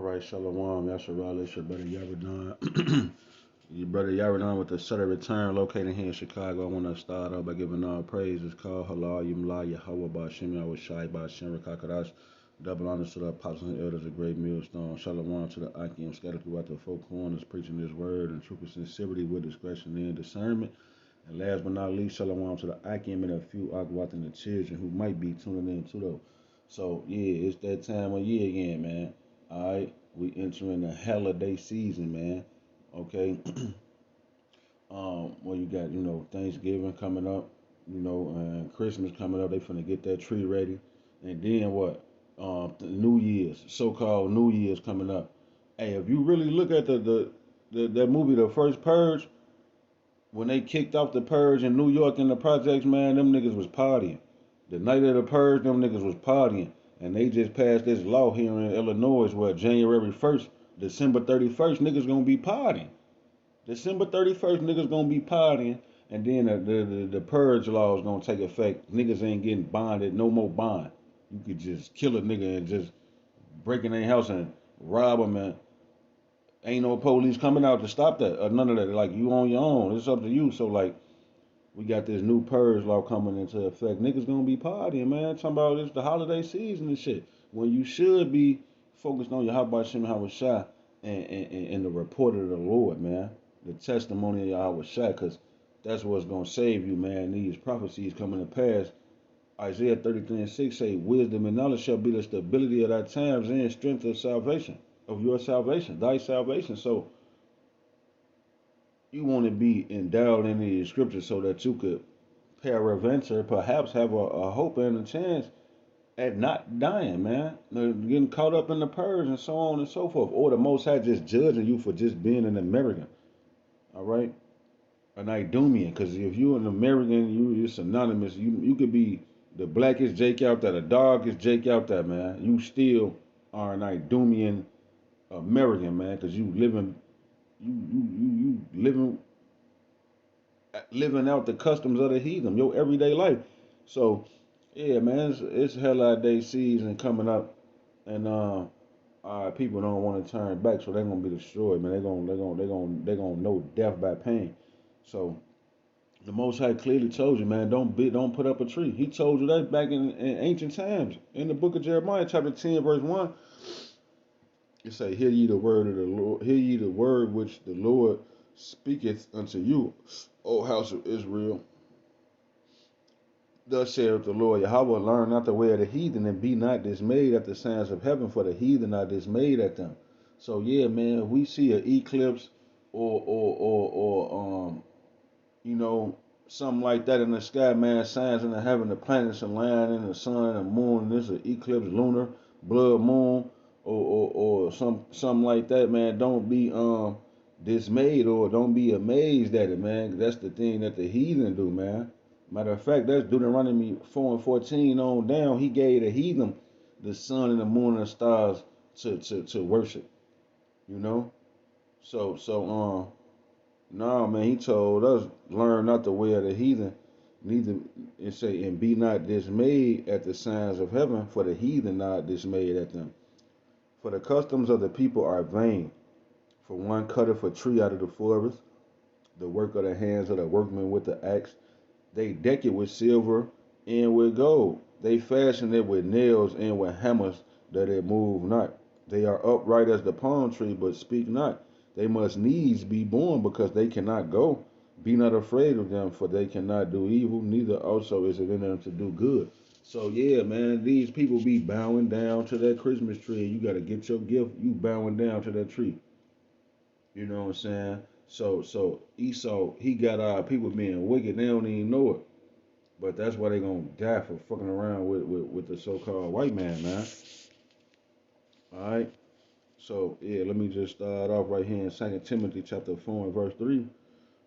All right, Shalom, Yasharal, it's your brother Yaradan. Your brother Yaradan with the Sutter Return located here in Chicago. I want to start off by giving all praises. Call Halal, Yumla, Yahweh, Bashim, Yahweh Shai, Bashim, Rakakadash. Double honors to the apostles and elders of great millstone. Shalom to the Akim scattered throughout the four corners, preaching this word and truth and sincerity with discretion and discernment. And last but not least, Shalom to the Akim and a few Akwat and the children who might be tuning in too, though. So, yeah, it's that time of year again, man. All right, we entering the holiday season, man. Okay, well, you got Thanksgiving coming up, and Christmas coming up. They finna get that tree ready, and then what? The New Year's, so-called New Year's coming up. Hey, if you really look at the that movie, The First Purge, when they kicked off the purge in New York in the projects, man, them niggas was partying. The night of the purge, them niggas was partying. And they just passed this law here in Illinois where January 1st, December 31st, niggas gonna be partying. December 31st, niggas gonna be partying. And then the purge law is gonna take effect. Niggas ain't getting bonded, no more bond. You could just kill a nigga and just break in their house and rob them, and ain't no police coming out to stop that or none of that. Like, you on your own. It's up to you. So like, we got this new purge law coming into effect. Niggas gonna be partying, man. Talking about it's the holiday season and shit. When you should be focused on your Habba Shem Hawashah and the report of the Lord, man. The testimony of Yahweh Shai, because that's what's gonna save you, man. These prophecies coming to pass. Isaiah 33:6 say, wisdom and knowledge shall be the stability of thy times and strength of salvation, of your salvation, thy salvation. So you want to be endowed in the scriptures so that you could peradventure perhaps have a hope and a chance at not dying, man. Getting caught up in the purge and so on and so forth. Or the Most High just judging you for just being an American. All right? An Idumean. Because if you're an American, you're synonymous. You could be the blackest Jake out there, the darkest Jake out there, man. You still are an Idumean American, man. Because you living out the customs of the heathen, your everyday life. So, yeah, man, it's holiday season coming up, and people don't want to turn back, so they're gonna be destroyed, man. They're gonna know death by pain. So, the Most High clearly told you, man, don't put up a tree. He told you that back in ancient times, in the book of Jeremiah, chapter 10, verse 1. It say, hear ye the word of the Lord, hear ye the word which the Lord speaketh unto you, O house of Israel. Thus saith the Lord Yahweh, learn not the way of the heathen, and be not dismayed at the signs of heaven, for the heathen are dismayed at them. So yeah, man, if we see an eclipse or something like that in the sky, man, signs in the heaven, the planets aligning, the sun and the moon, and this is an eclipse, lunar, blood moon, or something like that, man. Don't be dismayed or don't be amazed at it, man. That's the thing that the heathen do, man. Matter of fact, that's Deuteronomy 4 and 14 on down. He gave the heathen the sun and the moon and the stars to worship, you know. So no, man, he told us, learn not the way of the heathen, neither, and say, and be not dismayed at the signs of heaven, for the heathen not dismayed at them. For the customs of the people are vain. For one cutteth a tree out of the forest, the work of the hands of the workmen with the axe. They deck it with silver and with gold. They fashion it with nails and with hammers, that it move not. They are upright as the palm tree, but speak not. They must needs be born, because they cannot go. Be not afraid of them, for they cannot do evil, neither also is it in them to do good. So yeah, man, these people be bowing down to that Christmas tree. You gotta get your gift. You bowing down to that tree. You know what I'm saying? So Esau, he got people being wicked. They don't even know it. But that's why they gonna die for fucking around with the so-called white man, man. All right. So yeah, let me just start off right here in 2 Timothy chapter 4 and verse 3.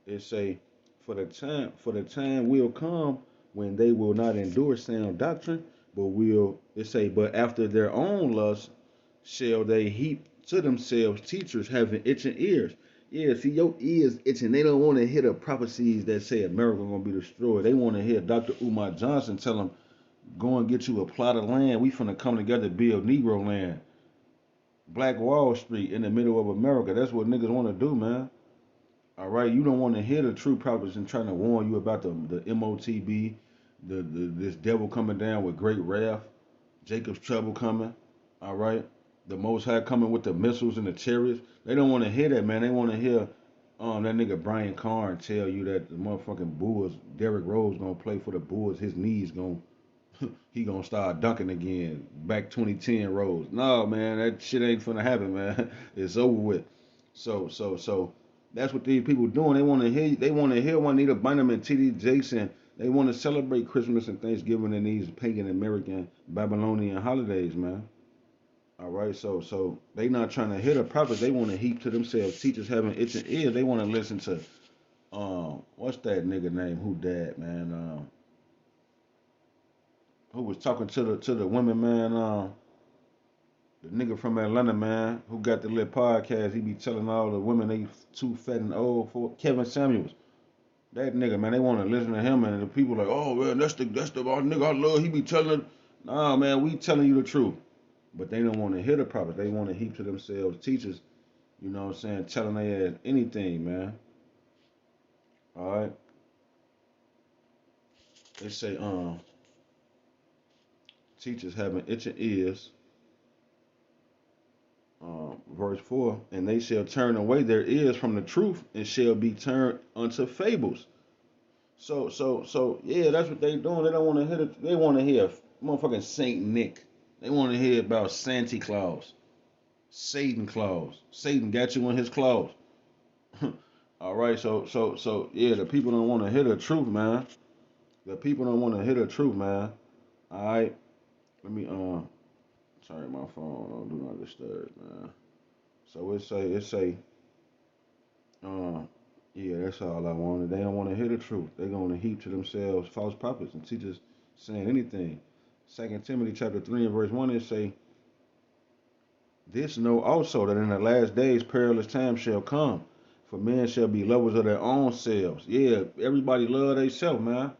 It say, for the time will come when they will not endure sound doctrine, but will, it say, but after their own lust shall they heap to themselves teachers having itching ears. Yeah, see, your ears itching. They don't want to hear the prophecies that say America gonna be destroyed. They want to hear Dr. Umar Johnson tell them, go and get you a plot of land. We finna come together to build Negro land. Black Wall Street in the middle of America. That's what niggas want to do, man. All right, you don't want to hear the true prophets and trying to warn you about the MOTB, the this devil coming down with great wrath, Jacob's trouble coming. All right, the Most High coming with the missiles and the chariots. They don't want to hear that, man. They want to hear that nigga Brian Carn tell you that the motherfucking Bulls, Derrick Rose gonna play for the Bulls. His knees gonna he gonna start dunking again. Back 2010 Rose. No, man, that shit ain't finna happen, man. It's over with. So that's what these people doing. They want to hear Juanita Bynum and T.D. Jason. They want to celebrate Christmas and Thanksgiving and these pagan American Babylonian holidays, man. All right, so they not trying to hear the prophets. They want to heap to themselves teachers having itching ears. They want to listen to what's that nigga name who died, man? Who was talking to the women, man? The nigga from Atlanta, man, who got the little podcast. He be telling all the women they too fat and old for Kevin Samuels. That nigga, man, they want to listen to him, and the people like, oh man, that's the nigga I love. He be telling, nah, man, we telling you the truth, but they don't want to hear the prophets. They want to heap to themselves teachers. You know what I'm saying? Telling they ass anything, man. All right. They say, teachers having itching ears. Verse 4, and they shall turn away their ears from the truth and shall be turned unto fables. So, yeah, that's what they doing. They don't want to hear it. They want to hear motherfucking Saint Nick. They want to hear about Santa Claus, Satan Claus. Satan got you in his claws. All right, so, yeah, the people don't want to hear the truth, man. The people don't want to hear the truth, man. All right, let me sorry, my phone. Don't do not disturb, man. So it say, uh, yeah, that's all I wanted. They don't want to hear the truth. They're going to heap to themselves false prophets and teachers saying anything. 2 Timothy chapter 3 and verse 1, it say, this know also that in the last days perilous times shall come, for men shall be lovers of their own selves. Yeah, everybody love themselves, man.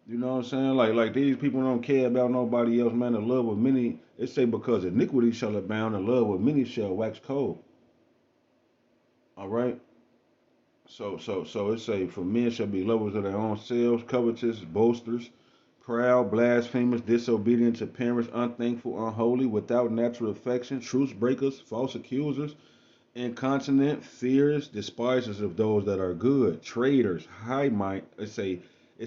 You know what I'm saying? Like these people don't care about nobody else, man. The love of many, it say because iniquity shall abound, the love of many shall wax cold. All right. So it say, for men shall be lovers of their own selves, covetous, boasters, proud, blasphemers, disobedient to parents, unthankful, unholy, without natural affection, truce breakers, false accusers, incontinent, fearers, despisers of those that are good, traitors, high mind. It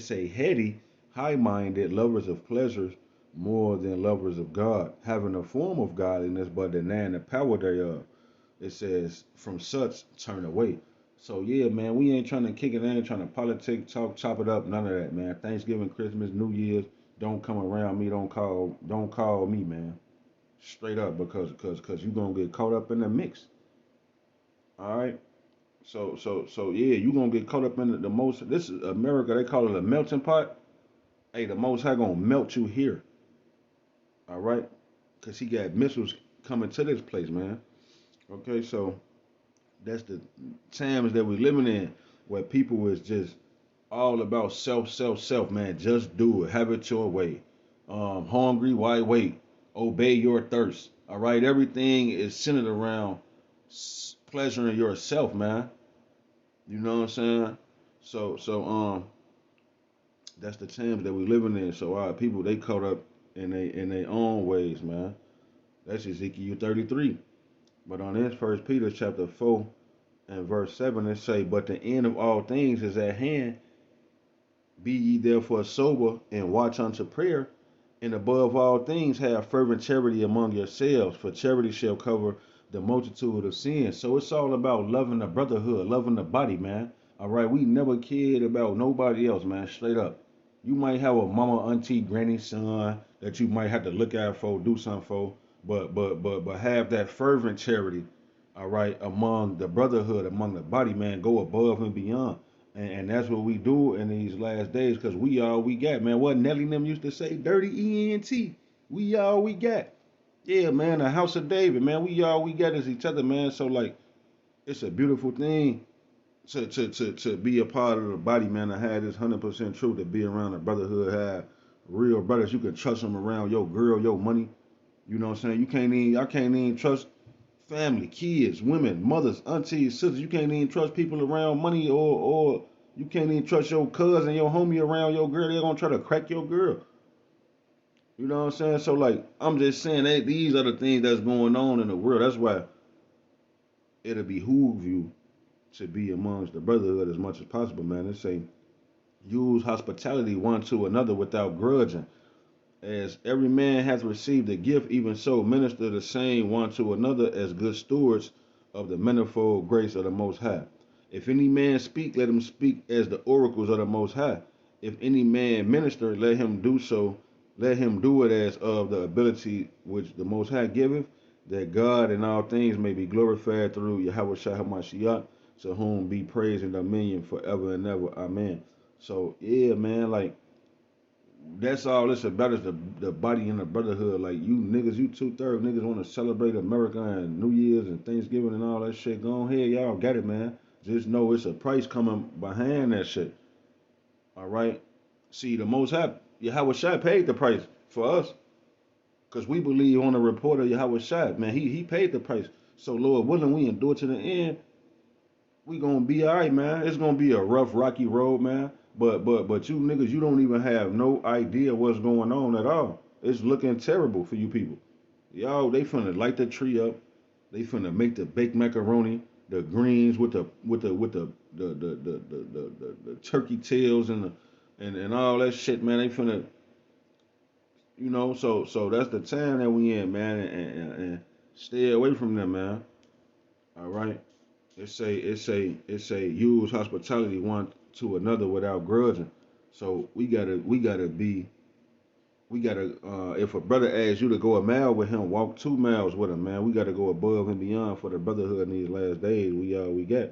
say heady, high-minded, lovers of pleasures more than lovers of God, having a form of godliness, but denying the power thereof. It says, from such turn away. So yeah, man, we ain't trying to kick it, ain't trying to politic, talk, chop it up, none of that, man. Thanksgiving, Christmas, New Year's, don't come around me, don't call me, man. Straight up, because you gonna get caught up in the mix. All right. So yeah, you gonna get caught up in the most. This is America. They call it a melting pot. Hey, the Most High gonna melt you here. All right, because he got missiles coming to this place, man. Okay, so that's the times that we living in, where people is just all about self, man. Just do it. Have it your way. Hungry, why wait? Obey your thirst. All right, everything is centered around pleasuring yourself, man. You know what I'm saying? So that's the times that we living in. So our people they caught up in their own ways, man. That's Ezekiel 33. But on this First Peter chapter 4 and verse 7, it say, but the end of all things is at hand. Be ye therefore sober and watch unto prayer, and above all things have fervent charity among yourselves, for charity shall cover the multitude of sins. So it's all about loving the brotherhood, loving the body, man. All right, we never cared about nobody else, man. Straight up. You might have a mama, auntie, granny, son that you might have to look out for, do something for, but have that fervent charity, all right, among the brotherhood, among the body, man. Go above and beyond. And that's what we do in these last days, because we all we got, man. What Nelly and them used to say, dirty ENT. We all we got. Yeah, man, the house of David, man. We all we got is each other, man. So like it's a beautiful thing to be a part of the body, man, to have this 100% truth, to be around the brotherhood, have real brothers. You can trust them around your girl, your money. You know what I'm saying? I can't even trust family, kids, women, mothers, aunties, sisters. You can't even trust people around money, or you can't even trust your cousin, your homie around your girl. They're gonna try to crack your girl. You know what I'm saying? So like, I'm just saying that these are the things that's going on in the world. That's why it'll behoove you to be amongst the brotherhood as much as possible, man. They say use hospitality one to another without grudging. As every man has received a gift, even so minister the same one to another as good stewards of the manifold grace of the Most High. If any man speak, let him speak as the oracles of the Most High. If any man minister, let him do so. Let him do it as of the ability which the Most High giveth, that God in all things may be glorified through Yahweh Shai HaMashiach, to whom be praise and dominion forever and ever. Amen. So yeah, man, like that's all it's about is the body and the brotherhood. Like you niggas, you 2/3 niggas want to celebrate America and New Year's and Thanksgiving and all that shit. Go ahead, y'all get it, man. Just know it's a price coming behind that shit. All right. See, the Most High, Yahweh Shai paid the price for us, cause we believe on the report of Yahweh Shai. Man, he paid the price. So Lord willing, we endure to the end. We gonna be all right, man. It's gonna be a rough, rocky road, man. But you niggas, you don't even have no idea what's going on at all. It's looking terrible for you people. Y'all, they finna light the tree up. They finna make the baked macaroni, the greens with the turkey tails and and all that shit, man. They finna, so that's the time that we in, man, and stay away from them, man. All right. It say use hospitality one to another without grudging. So we gotta if a brother asks you to go a mile with him, walk 2 miles with him, man. We gotta go above and beyond for the brotherhood in these last days. We got.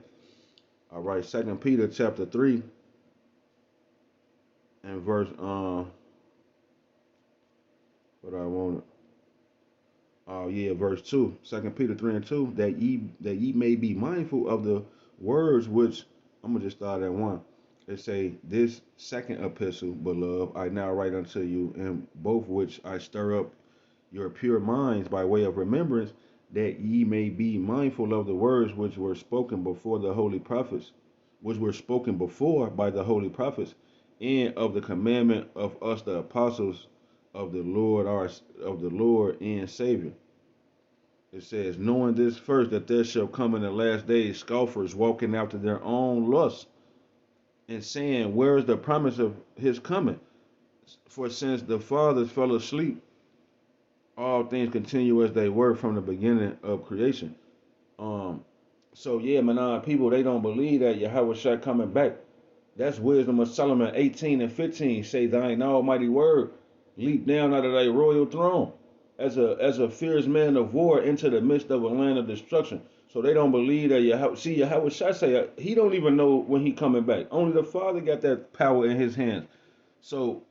All right, Second Peter chapter 3 and verse what I want. Oh yeah, verse 2. 2 Peter 3 and 2. That ye may be mindful of the words which I'm gonna just start at 1. It say, this second epistle, beloved, I now write unto you, in both which I stir up your pure minds by way of remembrance, that ye may be mindful of the words which were spoken before the holy prophets, which were spoken before by the holy prophets, and of the commandment of us the apostles of the Lord and Savior. It says, knowing this first, that there shall come in the last days scoffers walking after their own lusts, and saying, where is the promise of his coming? For since the fathers fell asleep, all things continue as they were from the beginning of creation. Um, so yeah, man, people they don't believe that Yahweh Shai coming back. That's wisdom of Solomon 18 and 15. Say thine almighty word, leap down out of thy royal throne, as a fierce man of war into the midst of a land of destruction. So they don't believe that Yahweh. See, Yahweh Shai say he don't even know when he coming back. Only the Father got that power in his hands. So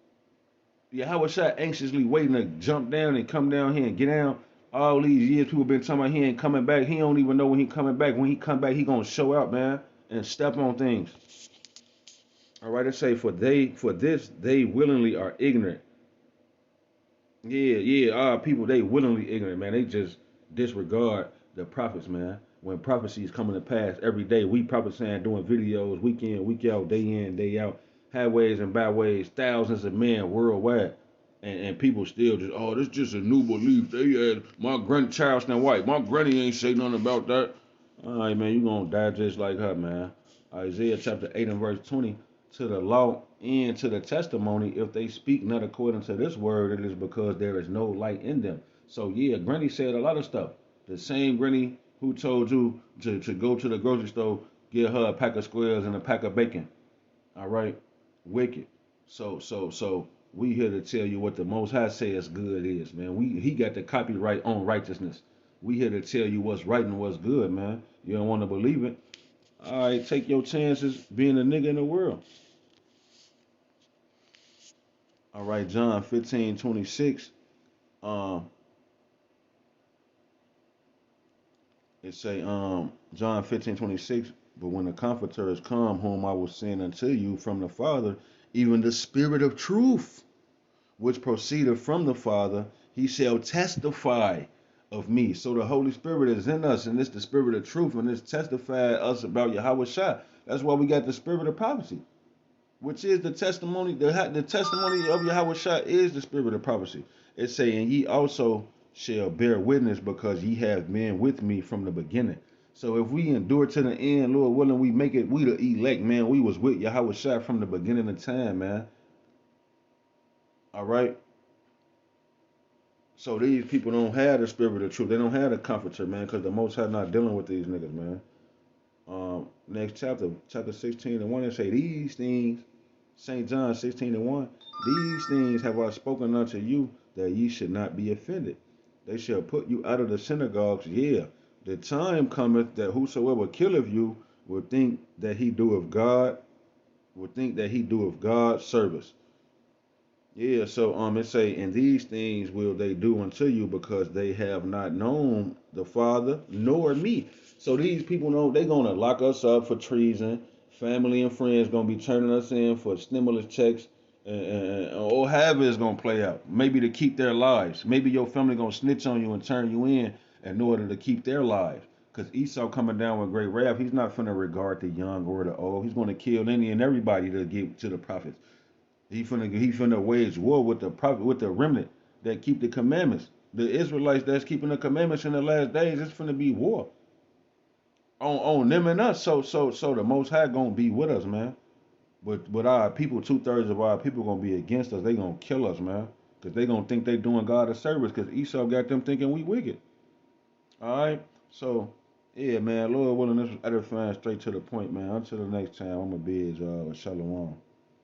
Yahweh Shai anxiously waiting to jump down and come down here and get down. All these years people been talking about he ain't coming back. He don't even know when he coming back. When he come back, he gonna show out, man, and step on things. All right, it say for this they willingly are ignorant. Yeah. People they willingly ignorant, man. They just disregard the prophets, man. When prophecies coming to pass every day, we prophesying, doing videos, week in, week out, day in, day out, highways and byways, thousands of men worldwide, and people still just, oh, this just a new belief. They had my grandchild Charleston White. My granny ain't say nothing about that. All right, man, you gonna die just like her, man. Isaiah chapter 8 and verse 20. To the law and to the testimony, if they speak not according to this word, it is because there is no light in them. So yeah, Granny said a lot of stuff. The same Granny who told you to go to the grocery store, get her a pack of squares and a pack of bacon. All right, wicked. So we here to tell you what the Most High says good is, man. He got the copyright on righteousness. We here to tell you what's right and what's good, man. You don't want to believe it? All right, take your chances being a nigga in the world. All right, John 15:26. Um, it say, John 15:26. But when the Comforter is come, whom I will send unto you from the Father, even the Spirit of truth, which proceedeth from the Father, he shall testify of me. So the Holy Spirit is in us, and it's the spirit of truth, and it's testifying us about Yahweh Shai. That's why we got the spirit of prophecy, which is the testimony. The testimony of Yahweh Shai is the spirit of prophecy. It's saying, ye also shall bear witness, because ye have been with me from the beginning. So if we endure to the end, Lord willing, we make it, we the elect, man. We was with Yahweh Shai from the beginning of time, man. All right. So these people don't have the spirit of truth. They don't have the comforter, man, because the Most High not dealing with these niggas, man. Next chapter 16 and 1, it say, these things, St. John 16 and 1, these things have I spoken unto you, that ye should not be offended. They shall put you out of the synagogues. Yeah, the time cometh that whosoever killeth you will think that he doeth God, service. Yeah, so it say, and these things will they do unto you, because they have not known the Father nor me. So these people know they gonna lock us up for treason. Family and friends gonna be turning us in for stimulus checks, or however it's gonna play out. Maybe to keep their lives. Maybe your family gonna snitch on you and turn you in order to keep their lives. Cause Esau coming down with great wrath, he's not finna regard the young or the old. He's gonna kill any and everybody to give to the prophets. He finna wage war with the prophet, with the remnant that keep the commandments. The Israelites that's keeping the commandments in the last days, it's finna be war on them and us. So the Most High gonna be with us, man. But our people, 2/3 of our people gonna be against us. They gonna kill us, man, cause they gonna think they doing God a service. Cause Esau got them thinking we wicked. All right. So yeah, man. Lord willing, this was edifying, straight to the point, man. Until the next time, I'm gonna be y'all. Shalom.